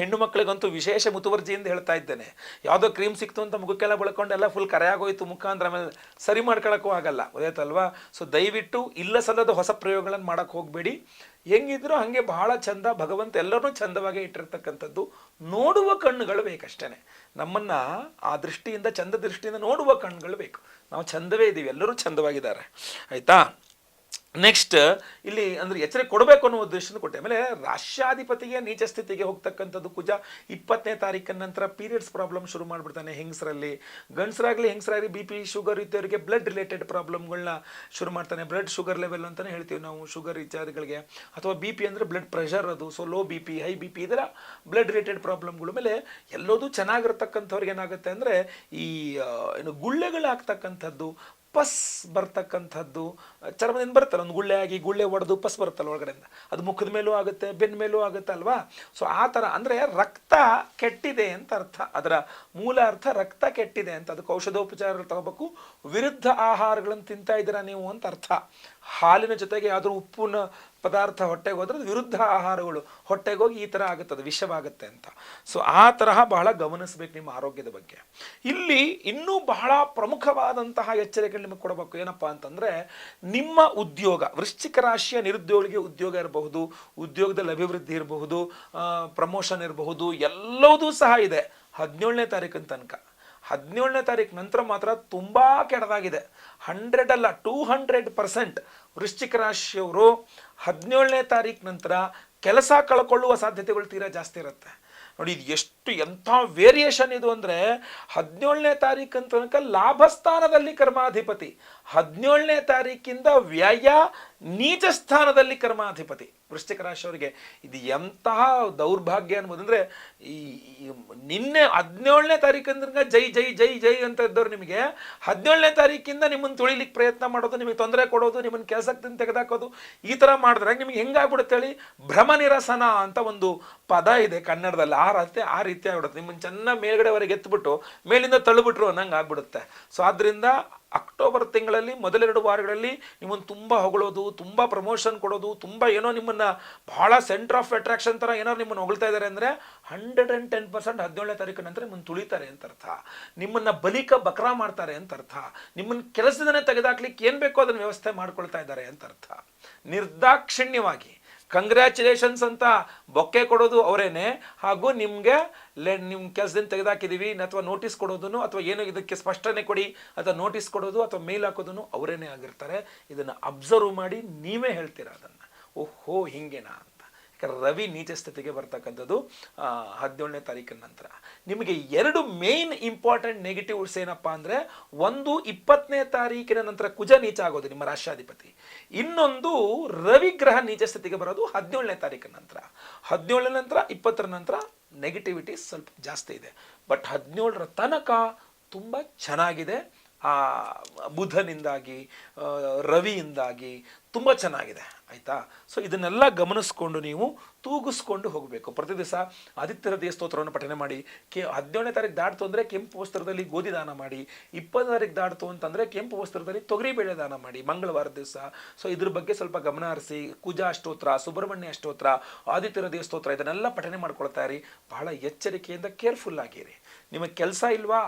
ಹೆಣ್ಣು ಮಕ್ಕಳಿಗಂತೂ ವಿಶೇಷ ಮುತುವರ್ಜಿಯಿಂದ ಹೇಳ್ತಾ ಇದ್ದೇನೆ. ಯಾವುದೋ ಕ್ರೀಮ್ ಸಿಕ್ತು ಅಂತ ಮುಖಕ್ಕೆಲ್ಲ ಬೆಳ್ಕೊಂಡೆಲ್ಲ ಫುಲ್ ಕರೆ ಆಗೋಯ್ತು ಮುಖ ಅಂದ್ರೆ ಆಮೇಲೆ ಸರಿ ಮಾಡ್ಕೊಳಕ್ಕೂ ಆಗಲ್ಲ, ಗೊತ್ತಾಯ್ತಲ್ವಾ? ಸೊ ದಯವಿಟ್ಟು ಇಲ್ಲ ಸಲ್ಲದ ಹೊಸ ಪ್ರಯೋಗಗಳನ್ನು ಮಾಡೋಕ್ಕೆ ಹೋಗಬೇಡಿ. ಹೆಂಗಿದ್ರು ಹಾಗೆ ಬಹಳ ಚಂದ, ಭಗವಂತ ಎಲ್ಲರೂ ಚಂದವಾಗಿ ಇಟ್ಟಿರ್ತಕ್ಕಂಥದ್ದು. ನೋಡುವ ಕಣ್ಣುಗಳು ಬೇಕಷ್ಟೇ. ನಮ್ಮನ್ನ ಆ ದೃಷ್ಟಿಯಿಂದ, ಚಂದ ದೃಷ್ಟಿಯಿಂದ ನೋಡುವ ಕಣ್ಣುಗಳು ಬೇಕು. ನಾವು ಚಂದವೇ ಇದ್ದೀವಿ, ಎಲ್ಲರೂ ಚಂದವಾಗಿದ್ದಾರೆ, ಆಯ್ತಾ? ನೆಕ್ಸ್ಟ್ ಇಲ್ಲಿ ಅಂದ್ರೆ ಎಚ್ಚರಿಕೆ ಕೊಡಬೇಕು ಅನ್ನೋ ಉದ್ದೇಶನ ಕೊಟ್ಟೆ. ಆಮೇಲೆ ರಾಷ್ಟ್ರಾಧಿಪತಿಗೆ ನೀಚ ಸ್ಥಿತಿಗೆ ಹೋಗ್ತಕ್ಕಂಥದ್ದು ಕುಜ 20ನೇ ತಾರೀಕಿನ ನಂತರ ಪೀರಿಯಡ್ಸ್ ಪ್ರಾಬ್ಲಮ್ ಶುರು ಮಾಡಿಬಿಡ್ತಾನೆ ಹೆಂಗಸರಲ್ಲಿ. ಗಂಡಸರಾಗಲಿ ಹೆಂಗಸರಾಗಲಿ BP ಶುಗರ್ ಇದ್ದವರಿಗೆ ಬ್ಲಡ್ ರಿಲೇಟೆಡ್ ಪ್ರಾಬ್ಲಮ್ಗಳನ್ನ ಶುರು ಮಾಡ್ತಾನೆ. ಬ್ಲಡ್ ಶುಗರ್ ಲೆವೆಲ್ ಅಂತಲೇ ಹೇಳ್ತೀವಿ ನಾವು ಶುಗರ್ ಇತ್ಯಾದಿಗಳಿಗೆ, ಅಥವಾ BP ಅಂದರೆ ಬ್ಲಡ್ ಪ್ರೆಷರ್, ಅದು. So low BP, high BP ಇದರ ಬ್ಲಡ್ ರಿಲೇಟೆಡ್ ಪ್ರಾಬ್ಲಮ್ಗಳು. ಮೇಲೆ ಎಲ್ಲೋದು ಚೆನ್ನಾಗಿರ್ತಕ್ಕಂಥವ್ರಿಗೆ ಏನಾಗುತ್ತೆ ಅಂದರೆ ಈ ಏನು ಗುಳ್ಳೆಗಳಾಗ್ತಕ್ಕಂಥದ್ದು, ಪಸ್ ಬರ್ತಕ್ಕಂಥದ್ದು, ಚರ್ಮದಿಂದ ಬರುತ್ತಲ್ಲ, ಒಂದು ಗುಳ್ಳೆ ಆಗಿ ಗುಳ್ಳೆ ಒಡೆದು ಪಸ್ ಬರುತ್ತಲ್ಲ ಒಳಗಡೆಯಿಂದ, ಅದು ಮುಖದ ಮೇಲೂ ಆಗುತ್ತೆ, ಬೆನ್ನ ಮೇಲೂ ಆಗುತ್ತೆ ಅಲ್ವಾ? ಸೊ ಆ ಥರ ಅಂದರೆ ರಕ್ತ ಕೆಟ್ಟಿದೆ ಅಂತ ಅರ್ಥ. ಅದರ ಮೂಲ ಅರ್ಥ ರಕ್ತ ಕೆಟ್ಟಿದೆ ಅಂತ. ಅದಕ್ಕೆ ಔಷಧೋಪಚಾರ ತಗೋಬೇಕು. ವಿರುದ್ಧ ಆಹಾರಗಳನ್ನು ತಿಂತಾ ಇದ್ದೀರಾ ನೀವು ಅಂತ ಅರ್ಥ. ಹಾಲಿನ ಜೊತೆಗೆ ಯಾವ್ದಾದ್ರು ಉಪ್ಪಿನ ಪದಾರ್ಥ ಹೊಟ್ಟೆಗೆ ಹೋದ್ರೆ ವಿರುದ್ಧ ಆಹಾರಗಳು ಹೊಟ್ಟೆಗೆ ಹೋಗಿ ಈ ಥರ ಆಗುತ್ತದೆ, ವಿಷವಾಗುತ್ತೆ ಅಂತ. ಸೊ ಆ ತರಹ ಬಹಳ ಗಮನಿಸ್ಬೇಕು ನಿಮ್ಮ ಆರೋಗ್ಯದ ಬಗ್ಗೆ. ಇಲ್ಲಿ ಇನ್ನೂ ಬಹಳ ಪ್ರಮುಖವಾದಂತಹ ಎಚ್ಚರಿಕೆ ನಿಮಗೆ ಕೊಡಬೇಕು. ಏನಪ್ಪ ಅಂತಂದರೆ, ನಿಮ್ಮ ಉದ್ಯೋಗ, ವೃಶ್ಚಿಕ ರಾಶಿಯ ನಿರುದ್ಯೋಗಿಗೆ ಉದ್ಯೋಗ ಇರಬಹುದು, ಉದ್ಯೋಗದಲ್ಲಿ ಅಭಿವೃದ್ಧಿ ಇರಬಹುದು, ಪ್ರಮೋಷನ್ ಇರಬಹುದು, ಎಲ್ಲವೂ ಸಹ ಇದೆ 17ನೇ ತಾರೀಕಿನ ತನಕ. 17ನೇ ತಾರೀಕು ನಂತರ ಮಾತ್ರ ತುಂಬ ಕೆಡದಾಗಿದೆ. 100 ಅಲ್ಲ 200% ವೃಶ್ಚಿಕ ರಾಶಿಯವರು 17ನೇ ತಾರೀಕು ನಂತರ ಕೆಲಸ ಕಳ್ಕೊಳ್ಳುವ ಸಾಧ್ಯತೆಗಳು ತೀರಾ ಜಾಸ್ತಿ ಇರುತ್ತೆ. ನೋಡಿ, ಇದು ಎಷ್ಟು ಎಂಥ ವೇರಿಯೇಷನ್ ಇದು ಅಂದರೆ, 17ನೇ ತಾರೀಕು ತನಕ ಲಾಭಸ್ಥಾನದಲ್ಲಿ ಕರ್ಮಾಧಿಪತಿ, 17ನೇ ತಾರೀಕಿಂದ ವ್ಯಯ ನೀಚ ಸ್ಥಾನದಲ್ಲಿ ಕರ್ಮಾಧಿಪತಿ ವೃಶ್ಚಿಕ ರಾಶಿಯವರಿಗೆ. ಇದು ಎಂತಹ ದೌರ್ಭಾಗ್ಯ ಅನ್ಬೋದು ಅಂದರೆ, ಈ ನಿನ್ನೆ 17ನೇ ತಾರೀಕಿಂದ ಜೈ ಜೈ ಜೈ ಜೈ ಅಂತ ಇದ್ದವ್ರು ನಿಮಗೆ 17ನೇ ತಾರೀಕಿಂದ ನಿಮ್ಮನ್ನು ತುಳಿಲಿಕ್ಕೆ ಪ್ರಯತ್ನ ಮಾಡೋದು, ನಿಮಗೆ ತೊಂದರೆ ಕೊಡೋದು, ನಿಮ್ಮನ್ನು ಕೆಲಸದಿಂದ ತೆಗೆದಾಕೋದು, ಈ ಥರ ಮಾಡಿದ್ರೆ ನಿಮಗೆ ಹೆಂಗಾಗ್ಬಿಡುತ್ತೆ ಹೇಳಿ? ಭ್ರಮ ನಿರಸನ ಅಂತ ಒಂದು ಪದ ಇದೆ ಕನ್ನಡದಲ್ಲಿ. ಆ ರೀತಿ ಆಗ್ಬಿಡುತ್ತೆ. ನಿಮ್ಮನ್ನು ಚೆನ್ನಾಗಿ ಮೇಲ್ಗಡೆವರೆಗೆ ಎತ್ಬಿಟ್ಟು ಮೇಲಿಂದ ತಳ್ಳಿಬಿಟ್ರು ಅನ್ನಂಗೆ ಆಗ್ಬಿಡುತ್ತೆ. ಸೊ ಆದ್ದರಿಂದ ಅಕ್ಟೋಬರ್ ತಿಂಗಳಲ್ಲಿ ಮೊದಲೆರಡು ವಾರಗಳಲ್ಲಿ ನಿಮ್ಮನ್ನು ತುಂಬ ಹೊಗಳೋದು, ತುಂಬ ಪ್ರಮೋಷನ್ ಕೊಡೋದು, ತುಂಬ ಏನೋ ನಿಮ್ಮನ್ನು ಬಹಳ ಸೆಂಟರ್ ಆಫ್ ಅಟ್ರಾಕ್ಷನ್ ಥರ ಏನೋ ನಿಮ್ಮನ್ನು ಹೊಗಳ್ತಾ ಇದ್ದಾರೆ ಅಂದರೆ 110% 17ನೇ ತಾರೀಕು ನಂತರ ನಿಮ್ಮನ್ನು ತುಳಿತಾರೆ ಅಂತ ಅರ್ಥ. ನಿಮ್ಮನ್ನು ಬಕ್ರಾ ಮಾಡ್ತಾರೆ ಅಂತ ಅರ್ಥ. ನಿಮ್ಮನ್ನು ಕೆಲಸದನ್ನೇ ತೆಗೆದಾಕ್ಲಿಕ್ಕೆ ಏನು ಬೇಕೋ ಅದನ್ನು ವ್ಯವಸ್ಥೆ ಮಾಡ್ಕೊಳ್ತಾ ಇದ್ದಾರೆ ಅಂತ ಅರ್ಥ. ನಿರ್ದಾಕ್ಷಿಣ್ಯವಾಗಿ ಕಂಗ್ರ್ಯಾಚುಲೇಷನ್ಸ್ ಅಂತ ಬೊಕ್ಕೆ ಕೊಡೋದು ಅವರೇನೆ, ಹಾಗೂ ನಿಮಗೆ ನಿಮ್ಮ ಕೆಲಸದಿಂದ ತೆಗೆದಾಕಿದ್ದೀವಿ ಅಥವಾ ನೋಟಿಸ್ ಕೊಡೋದನ್ನು, ಅಥವಾ ಏನೋ ಇದಕ್ಕೆ ಸ್ಪಷ್ಟನೆ ಕೊಡಿ ಅಥವಾ ನೋಟಿಸ್ ಕೊಡೋದು ಅಥವಾ ಮೇಲ್ ಹಾಕೋದನ್ನು ಅವರೇನೆ ಆಗಿರ್ತಾರೆ. ಇದನ್ನು ಅಬ್ಸರ್ವ್ ಮಾಡಿ ನೀವೇ ಹೇಳ್ತೀರಾ ಅದನ್ನು, ಓಹೋ ಹಿಂಗೇನಾ ಅಂತ. ಯಾಕಂದ್ರೆ ರವಿ ನೀಚ ಸ್ಥಿತಿಗೆ ಬರ್ತಕ್ಕಂಥದ್ದು 17ನೇ ತಾರೀಕಿನ ನಂತರ. ನಿಮಗೆ 2 ಮೇನ್ ಇಂಪಾರ್ಟೆಂಟ್ ನೆಗೆಟಿವ್ಸ್ ಏನಪ್ಪ ಅಂದರೆ, ಒಂದು 20ನೇ ತಾರೀಕಿನ ನಂತರ ಕುಜ ನೀಚ ಆಗೋದು ನಿಮ್ಮ ರಾಷ್ಟ್ರಾಧಿಪತಿ, ಇನ್ನೊಂದು ರವಿ ಗ್ರಹ ನೀಚ ಸ್ಥಿತಿಗೆ ಬರೋದು 17ನೇ ತಾರೀಕಿನ ನಂತರ. 17ನೇ ನಂತರ 20ರ ನಂತರ ನೆಗೆಟಿವಿಟಿ ಸ್ವಲ್ಪ ಜಾಸ್ತಿ ಇದೆ. ಬಟ್ 17ರ ತನಕ ತುಂಬ ಚೆನ್ನಾಗಿದೆ. ಆ ಬುಧನಿಂದಾಗಿ, ರವಿಯಿಂದಾಗಿ ತುಂಬ ಚೆನ್ನಾಗಿದೆ, ಆಯಿತಾ? ಸೊ ಇದನ್ನೆಲ್ಲ ಗಮನಿಸ್ಕೊಂಡು ನೀವು ತೂಗಿಸ್ಕೊಂಡು ಹೋಗಬೇಕು. ಪ್ರತಿ ದಿವಸ ಆದಿತ್ಯ ಹೃದಯ ಸ್ತೋತ್ರವನ್ನು ಪಠನೆ ಮಾಡಿ. 17ನೇ ತಾರೀಕು ದಾಟ್ತು ಅಂದರೆ ಕೆಂಪು ವಸ್ತ್ರದಲ್ಲಿ ಗೋಧಿ ದಾನ ಮಾಡಿ. 20ನೇ ತಾರೀಕು ದಾಟ್ತು ಅಂತಂದರೆ ಕೆಂಪು ವಸ್ತ್ರದಲ್ಲಿ ತೊಗರಿಬೇಳೆ ದಾನ ಮಾಡಿ ಮಂಗಳವಾರ ದಿವಸ. ಸೊ ಇದ್ರ ಬಗ್ಗೆ ಸ್ವಲ್ಪ ಗಮನ ಹರಿಸಿ. ಕುಜಾ ಅಷ್ಟೋತ್ರ, ಸುಬ್ರಹ್ಮಣ್ಯ ಅಷ್ಟೋತ್ರ, ಆದಿತ್ಯ ಹೃದಯ ಸ್ತೋತ್ರ ಇದನ್ನೆಲ್ಲ ಪಠನೆ ಮಾಡ್ಕೊಳ್ತಾ ಇರಿ. ಬಹಳ ಎಚ್ಚರಿಕೆಯಿಂದ ಕೇರ್ಫುಲ್ ಆಗಿರಿ. ನಿಮಗೆ ಕೆಲಸ ಇಲ್ವಾ,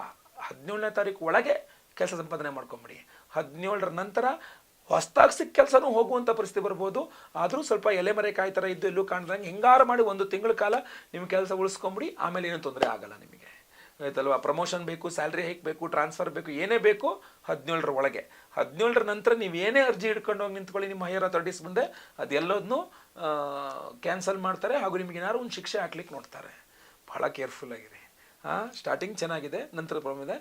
17ನೇ ತಾರೀಕು ಒಳಗೆ ಕೆಲಸ ಸಂಪಾದನೆ ಮಾಡ್ಕೊಂಬಿಡಿ. 17ರ ನಂತರ ಹೊಸ್ದಾಗಿ ಸಿಕ್ಕ ಕೆಲಸನೂ ಹೋಗುವಂಥ ಪರಿಸ್ಥಿತಿ ಬರ್ಬೋದು. ಆದರೂ ಸ್ವಲ್ಪ ಎಲೆಮರೆ ಕಾಯಿ ಥರ ಇದ್ದು ಎಲ್ಲೂ ಕಾಣ್ದಂಗೆ ಹೆಂಗಾರು ಮಾಡಿ 1 ತಿಂಗಳ ಕಾಲ ನಿಮ್ಮ ಕೆಲಸ ಉಳಿಸ್ಕೊಂಬಿಡಿ. ಆಮೇಲೆ ಏನೂ ತೊಂದರೆ ಆಗಲ್ಲ ನಿಮಗೆ, ಆಯ್ತಲ್ವಾ? ಪ್ರಮೋಷನ್ ಬೇಕು, ಸ್ಯಾಲ್ರಿ ಹೇಗೆ ಬೇಕು, ಟ್ರಾನ್ಸ್ಫರ್ ಬೇಕು, ಏನೇ ಬೇಕು 17ರ ಒಳಗೆ. 17ರ ನಂತರ ನೀವು ಏನೇ ಅರ್ಜಿ ಹಿಡ್ಕೊಂಡು ಹೋಗಿ ನಿಂತ್ಕೊಳ್ಳಿ ನಿಮ್ಮ ಹೈಯರ್ ಅಥಾರಿಟೀಸ್ ಮುಂದೆ, ಅದೆಲ್ಲದನ್ನೂ ಕ್ಯಾನ್ಸಲ್ ಮಾಡ್ತಾರೆ, ಹಾಗೂ ನಿಮಗೆ ಏನಾದ್ರು ಒಂದು ಶಿಕ್ಷೆ ಹಾಕ್ಲಿಕ್ಕೆ ನೋಡ್ತಾರೆ. ಭಾಳ ಕೇರ್ಫುಲ್ ಆಗಿರಿ. ಸ್ಟಾರ್ಟಿಂಗ್ ಚೆನ್ನಾಗಿದೆ, ನಂತರ ಪ್ರಾಬ್ಲಮ್ ಇದೆ.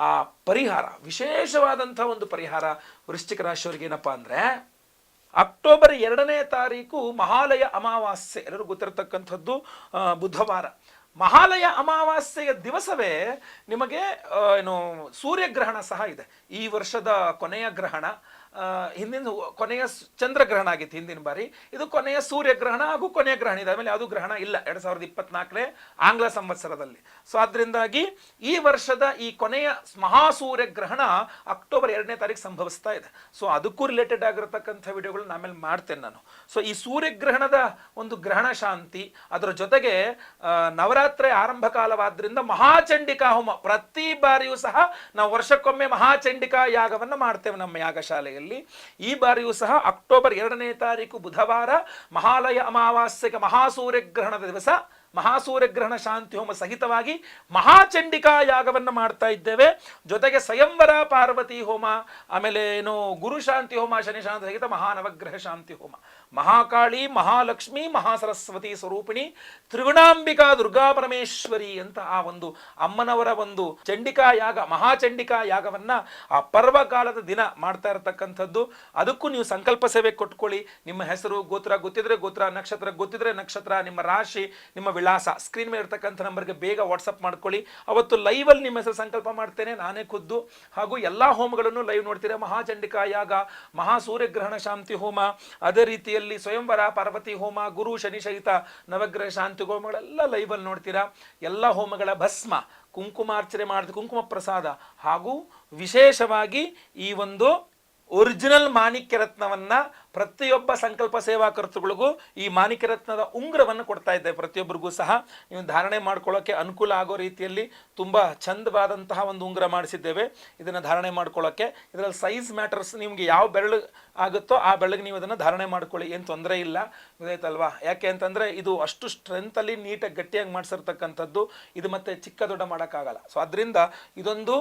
ಆ ಪರಿಹಾರ, ವಿಶೇಷವಾದಂಥ ಒಂದು ಪರಿಹಾರ ವೃಶ್ಚಿಕ ರಾಶಿಯವರಿಗೆ ಏನಪ್ಪ ಅಂದರೆ, ಅಕ್ಟೋಬರ್ 2ನೇ ತಾರೀಕು ಮಹಾಲಯ ಅಮಾವಾಸ್ಯೆ, ಎಲ್ಲರೂ ಗೊತ್ತಿರತಕ್ಕಂಥದ್ದು ಬುಧವಾರ. ಮಹಾಲಯ ಅಮಾವಾಸ್ಯೆಯ ದಿವಸವೇ ನಿಮಗೆ ಏನು ಸೂರ್ಯಗ್ರಹಣ ಸಹ ಇದೆ. ಈ ವರ್ಷದ ಕೊನೆಯ ಗ್ರಹಣ ಹಿಂದಿನ ಕೊನೆಯ ಚಂದ್ರಗ್ರಹಣ ಆಗಿತ್ತು ಹಿಂದಿನ ಬಾರಿ. ಇದು ಕೊನೆಯ ಸೂರ್ಯಗ್ರಹಣ ಹಾಗೂ ಕೊನೆಯ ಗ್ರಹಣ ಇದೆ. ಆಮೇಲೆ ಅದು ಗ್ರಹಣ ಇಲ್ಲ 2024 ಆಂಗ್ಲ ಸಂವತ್ಸರದಲ್ಲಿ. ಸೊ ಅದರಿಂದಾಗಿ ಈ ವರ್ಷದ ಈ ಕೊನೆಯ ಮಹಾಸೂರ್ಯ ಗ್ರಹಣ ಅಕ್ಟೋಬರ್ 2ನೇ ತಾರೀಕು ಸಂಭವಿಸ್ತಾ ಇದೆ. ಸೊ ಅದಕ್ಕೂ ರಿಲೇಟೆಡ್ ಆಗಿರತಕ್ಕಂಥ ವಿಡಿಯೋಗಳನ್ನ ಆಮೇಲೆ ಮಾಡ್ತೇನೆ ನಾನು. ಸೊ ಈ ಸೂರ್ಯಗ್ರಹಣದ ಒಂದು ಗ್ರಹಣ ಶಾಂತಿ, ಅದರ ಜೊತೆಗೆ ನವರಾತ್ರಿ ಆರಂಭ ಕಾಲವಾದ್ರಿಂದ ಮಹಾಚಂಡಿಕಾ ಹೋಮ ಪ್ರತಿ ಬಾರಿಯೂ ಸಹ ನಾವು ವರ್ಷಕ್ಕೊಮ್ಮೆ ಮಹಾಚಂಡಿಕಾ ಯಾಗವನ್ನು ಮಾಡ್ತೇವೆ ನಮ್ಮ ಯಾಗಶಾಲೆಯಲ್ಲಿ. ಈ ಬಾರಿಯೂ ಸಹ ಅಕ್ಟೋಬರ್ 2ನೇ ತಾರೀಕು ಬುಧವಾರ ಮಹಾಲಯ ಅಮಾವಾಸ್ಯೆಗೆ ಮಹಾಸೂರ್ಯಗ್ರಹಣದ ದಿವಸ ಮಹಾಸೂರ್ಯಗ್ರಹಣ ಶಾಂತಿ ಹೋಮ ಸಹಿತವಾಗಿ ಮಹಾಚಂಡಿಕಾ ಯಾಗವನ್ನು ಮಾಡ್ತಾ ಇದ್ದೇವೆ. ಜೊತೆಗೆ ಸ್ವಯಂವರ ಪಾರ್ವತಿ ಹೋಮ, ಆಮೇಲೆ ಏನು ಗುರು ಶಾಂತಿ ಹೋಮ, ಶನಿ ಶಾಂತಿ ಸಹಿತ ಮಹಾನವಗ್ರಹ ಶಾಂತಿ ಹೋಮ, ಮಹಾಕಾಳಿ, ಮಹಾಲಕ್ಷ್ಮಿ, ಮಹಾಸರಸ್ವತಿ ಸ್ವರೂಪಿಣಿ, ತ್ರಿಗುಣಾಂಬಿಕಾ, ದುರ್ಗಾ ಪರಮೇಶ್ವರಿ ಅಂತ ಆ ಒಂದು ಅಮ್ಮನವರ ಒಂದು ಚಂಡಿಕಾ ಯಾಗ, ಮಹಾಚಂಡಿಕಾ ಯಾಗವನ್ನ ಆ ಪರ್ವಕಾಲದ ದಿನ ಮಾಡ್ತಾ ಇರತಕ್ಕಂಥದ್ದು. ಅದಕ್ಕೂ ನೀವು ಸಂಕಲ್ಪ ಸೇವೆ ಕೊಟ್ಕೊಳ್ಳಿ. ನಿಮ್ಮ ಹೆಸರು, ಗೋತ್ರ ಗೊತ್ತಿದ್ರೆ ಗೋತ್ರ, ನಕ್ಷತ್ರ ಗೊತ್ತಿದ್ರೆ ನಕ್ಷತ್ರ, ನಿಮ್ಮ ರಾಶಿ, ನಿಮ್ಮ ವಿಳಾಸ ಸ್ಕ್ರೀನ್ ಮೇಲೆ ಇರ್ತಕ್ಕಂಥ ನಂಬರ್ಗೆ ಬೇಗ ವಾಟ್ಸಪ್ ಮಾಡ್ಕೊಳ್ಳಿ. ಅವತ್ತು ಲೈವ್ ಅಲ್ಲಿ ನಿಮ್ಮ ಹೆಸರು ಸಂಕಲ್ಪ ಮಾಡ್ತೇನೆ ನಾನೇ ಖುದ್ದು. ಹಾಗೂ ಎಲ್ಲಾ ಹೋಮಗಳನ್ನು ಲೈವ್ ನೋಡ್ತೀರಾ. ಮಹಾಚಂಡಿಕಾ ಯಾಗ, ಮಹಾಸೂರ್ಯಗ್ರಹಣ ಶಾಂತಿ ಹೋಮ, ಅದೇ ರೀತಿಯಲ್ಲಿ ಸ್ವಯಂವರ ಪಾರ್ವತಿ ಹೋಮ, ಗುರು ಶನಿ ಸಹಿತ ನವಗ್ರಹ ಶಾಂತಿ ಹೋಮಗಳೆಲ್ಲ ಲೈವ್ ಅಲ್ಲಿ ನೋಡ್ತೀರಾ. ಎಲ್ಲ ಹೋಮಗಳ ಭಸ್ಮ, ಕುಂಕುಮಾರ್ಚನೆ ಮಾಡಿದ ಕುಂಕುಮ ಪ್ರಸಾದ, ಹಾಗೂ ವಿಶೇಷವಾಗಿ ಈ ಒಂದು ಒರಿಜಿನಲ್ ಮಾಣಿಕ್ಯ ರತ್ನವನ್ನ ಪ್ರತಿಯೊಬ್ಬ ಸಂಕಲ್ಪ ಸೇವಾ ಕರ್ತೃಗಳಿಗೂ ಈ ಮಾಣಿಕ್ಯ ರತ್ನದ ಉಂಗುರವನ್ನು ಕೊಡ್ತಾ ಇದ್ದೇವೆ. ಪ್ರತಿಯೊಬ್ಬರಿಗೂ ಸಹ ನೀವು ಧಾರಣೆ ಮಾಡ್ಕೊಳ್ಳೋಕೆ ಅನುಕೂಲ ಆಗೋ ರೀತಿಯಲ್ಲಿ ತುಂಬಾ ಚಂದವಾದಂತಹ ಒಂದು ಉಂಗುರ ಮಾಡಿಸಿದ್ದೇವೆ. ಇದನ್ನು ಧಾರಣೆ ಮಾಡ್ಕೊಳ್ಳೋಕೆ ಇದರಲ್ಲಿ ಸೈಜ್ ಮ್ಯಾಟರ್ಸ್. ನಿಮಗೆ ಯಾವ ಬೆರಳು ಆಗುತ್ತೋ ಆ ಬೆರಳಿಗೆ ನೀವು ಅದನ್ನು ಧಾರಣೆ ಮಾಡ್ಕೊಳ್ಳಿ, ಏನು ತೊಂದರೆ ಇಲ್ಲ. ಗೊತ್ತಾಯ್ತಲ್ವಾ? ಯಾಕೆ ಅಂತಂದ್ರೆ ಇದು ಅಷ್ಟು ಸ್ಟ್ರೆಂತ್ ಅಲ್ಲಿ ನೀಟಾಗಿ ಗಟ್ಟಿಯಾಗಿ ಮಾಡಿಸಿರ್ತಕ್ಕಂಥದ್ದು. ಇದು ಮತ್ತೆ ಚಿಕ್ಕ ದೊಡ್ಡ ಮಾಡೋಕ್ಕಾಗಲ್ಲ. ಸೊ ಅದರಿಂದ ಇದೊಂದು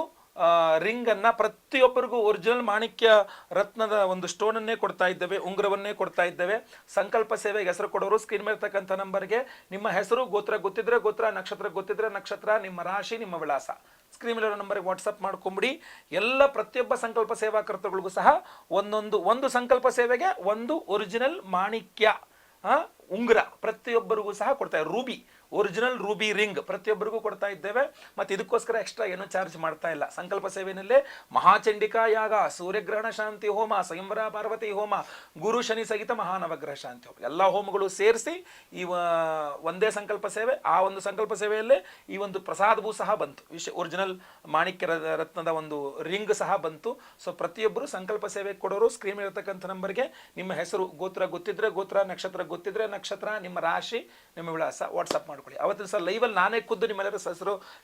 ರಿಂಗ್ ಅನ್ನ ಪ್ರತಿಯೊಬ್ಬರಿಗೂ ಒರಿಜಿನಲ್ ಮಾಣಿಕ್ಯ ರತ್ನದ ಒಂದು ಸ್ಟೋನ್ ಅನ್ನೇ ಕೊಡ್ತಾ ಇದ್ದೇವೆ, ಉಂಗುರವನ್ನೇ ಕೊಡ್ತಾ ಇದ್ದೇವೆ. ಸಂಕಲ್ಪ ಸೇವೆಗೆ ಹೆಸರು ಕೊಡೋರು ಸ್ಕ್ರೀನ್ ಮೇಲೆ ಇರ್ತಕ್ಕಂಥ ನಂಬರ್ಗೆ ನಿಮ್ಮ ಹೆಸರು, ಗೋತ್ರ ಗೊತ್ತಿದ್ರೆ ಗೋತ್ರ, ನಕ್ಷತ್ರ ಗೊತ್ತಿದ್ರೆ ನಕ್ಷತ್ರ, ನಿಮ್ಮ ರಾಶಿ, ನಿಮ್ಮ ವಿಳಾಸ ಸ್ಕ್ರೀನ್ ಮೇಲೆ ನಂಬರ್ಗೆ ವಾಟ್ಸಪ್ ಮಾಡ್ಕೊಂಬಿಡಿ. ಎಲ್ಲ ಪ್ರತಿಯೊಬ್ಬ ಸಂಕಲ್ಪ ಸೇವಾ ಕರ್ತೃಗಳಿಗೂ ಸಹ ಒಂದು ಸಂಕಲ್ಪ ಸೇವೆಗೆ ಒಂದು ಒರಿಜಿನಲ್ ಮಾಣಿಕ್ಯ ಉಂಗುರ ಪ್ರತಿಯೊಬ್ಬರಿಗೂ ಸಹ ಕೊಡ್ತಾ ಇದ್ದಾರೆ. ರೂಬಿ, ಒರಿಜಿನಲ್ ರೂಬಿ ರಿಂಗ್ ಪ್ರತಿಯೊಬ್ಬರಿಗೂ ಕೊಡ್ತಾ ಇದ್ದೇವೆ. ಮತ್ತು ಇದಕ್ಕೋಸ್ಕರ ಎಕ್ಸ್ಟ್ರಾ ಏನು ಚಾರ್ಜ್ ಮಾಡ್ತಾ ಇಲ್ಲ. ಸಂಕಲ್ಪ ಸೇವೆಯಲ್ಲೇ ಮಹಾಚಂಡಿಕಾ ಯಾಗ, ಸೂರ್ಯಗ್ರಹಣ ಶಾಂತಿ ಹೋಮ, ಸ್ವಯಂವರ ಪಾರ್ವತಿ ಹೋಮ, ಗುರು ಶನಿ ಸಹಿತ ಮಹಾನವಗ್ರಹ ಶಾಂತಿ ಹೋಮ, ಎಲ್ಲ ಹೋಮಗಳು ಸೇರಿಸಿ ಈ ಒಂದೇ ಸಂಕಲ್ಪ ಸೇವೆ. ಆ ಒಂದು ಸಂಕಲ್ಪ ಸೇವೆಯಲ್ಲೇ ಈ ಒಂದು ಪ್ರಸಾದವೂ ಸಹ ಬಂತು, ಒರಿಜಿನಲ್ ಮಾಣಿಕ್ಯ ರತ್ನದ ಒಂದು ರಿಂಗ್ ಸಹ ಬಂತು. ಸೊ ಪ್ರತಿಯೊಬ್ಬರು ಸಂಕಲ್ಪ ಸೇವೆ ಕೊಡೋರು ಸ್ಕ್ರೀನ್ ಇರತಕ್ಕಂಥ ನಂಬರ್ಗೆ ನಿಮ್ಮ ಹೆಸರು, ಗೋತ್ರ ಗೊತ್ತಿದ್ರೆ ಗೋತ್ರ, ನಕ್ಷತ್ರ ಗೊತ್ತಿದ್ರೆ ನಕ್ಷತ್ರ, ನಿಮ್ಮ ರಾಶಿ, ನಿಮ್ಮ ವಿಳಾಸ ವಾಟ್ಸಪ್ ಮಾಡ್ಕೊಳ್ಳಿ. ಅವತ್ತಿನ ಸಹ ಲೈವ್ ಅಲ್ಲಿ ನಾನೇ ಖುದ್ದು ನಿಮ್ಮೆಲ್ಲರ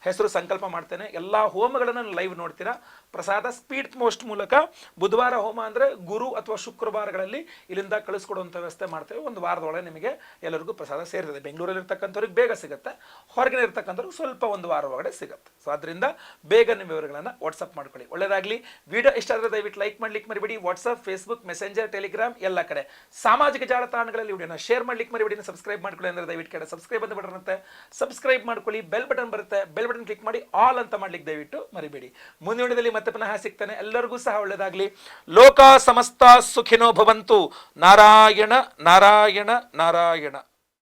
ಹೆಸರು ಸಂಕಲ್ಪ ಮಾಡ್ತೇನೆ. ಎಲ್ಲಾ ಹೋಮಗಳನ್ನು ಲೈವ್ ನೋಡ್ತೀರಾ. ಪ್ರಸಾದ ಸ್ಪೀಡ್ ಪೋಸ್ಟ್ ಮೂಲಕ ಬುಧವಾರ ಹೋಮ ಅಂದ್ರೆ ಗುರು ಅಥವಾ ಶುಕ್ರವಾರಗಳಲ್ಲಿ ಇಲ್ಲಿಂದ ಕಳಿಸ್ಕೊಡುವಂಥ ವ್ಯವಸ್ಥೆ ಮಾಡ್ತೇವೆ. ಒಂದು ವಾರದೊಳಗೆ ನಿಮಗೆ ಎಲ್ಲರಿಗೂ ಪ್ರಸಾದ ಸೇರ್ತದೆ. ಬೆಂಗಳೂರಲ್ಲಿ ಇರ್ತಕ್ಕಂಥವ್ರಿಗೆ ಬೇಗ ಸಿಗುತ್ತೆ, ಹೊರಗಿನ ಇರ್ತಕ್ಕಂಥವ್ರಿಗೆ ಸ್ವಲ್ಪ ಒಂದು ವಾರ ಒಳಗಡೆ ಸಿಗುತ್ತೆ. ಸೊ ಅದರಿಂದ ಬೇಗ ನಿಮ್ಮ ವಿವರಗಳನ್ನು ವಾಟ್ಸಪ್ ಮಾಡ್ಕೊಳ್ಳಿ. ಒಳ್ಳೆಯದಾಗಲಿ. ವಿಡಿಯೋ ಇಷ್ಟ ಆದರೆ ದಯವಿಟ್ಟು ಲೈಕ್ ಮಾಡ್ಲಿಕ್ಕೆ ಮರಿಬೇಡಿ. ವಾಟ್ಸಪ್, ಫೇಸ್ಬುಕ್, ಮೆಸೆಂಜರ್, ಟೆಲಿಗ್ರಾಮ್ ಎಲ್ಲ ಕಡೆ ಸಾಮಾಜಿಕ ಜಾಲತಾಣಗಳಲ್ಲಿ ವಿಡಿಯೋನ ಶೇರ್ ಮಾಡ್ಲಿಕ್ಕೆ ಮರಿಬೇಡಿ. ಸಬ್ಸ್ಕ್ರೈಬ್ ಮಾಡ್ಕೊಳ್ಳಿ ಅಂದ್ರೆ ದಯವಿಟ್ಟು ಕಡೆ ಸಬ್ಸ್ಕ್ರೈಬ್ ಅಂತ ಬಟನ್ ಇರುತ್ತೆ, ಸಬ್ಸ್ಕ್ರೈಬ್ ಮಾಡ್ಕೊಳ್ಳಿ. ಬೆಲ್ ಬಟನ್ ಬರುತ್ತೆ, ಬೆಲ್ ಬಟನ್ ಕ್ಲಿಕ್ ಮಾಡಿ ಆಲ್ ಅಂತ ಮಾಡ್ಲಿಕ್ಕೆ ದಯವಿಟ್ಟು ಮರಿಬೇಡಿ. ಮುಂದಿನ ವಿಡಿಯೋದಲ್ಲಿ ಮತ್ತೆ ಪುನಃ ಸಿಗ್ತಾನೆ. ಎಲ್ಲರಿಗೂ ಸಹ ಒಳ್ಳೆಯದಾಗಲಿ. ಲೋಕ ಸಮಸ್ತ ಸುಖಿನೋ ಭವಂತು. ನಾರಾಯಣ ನಾರಾಯಣ ನಾರಾಯಣ.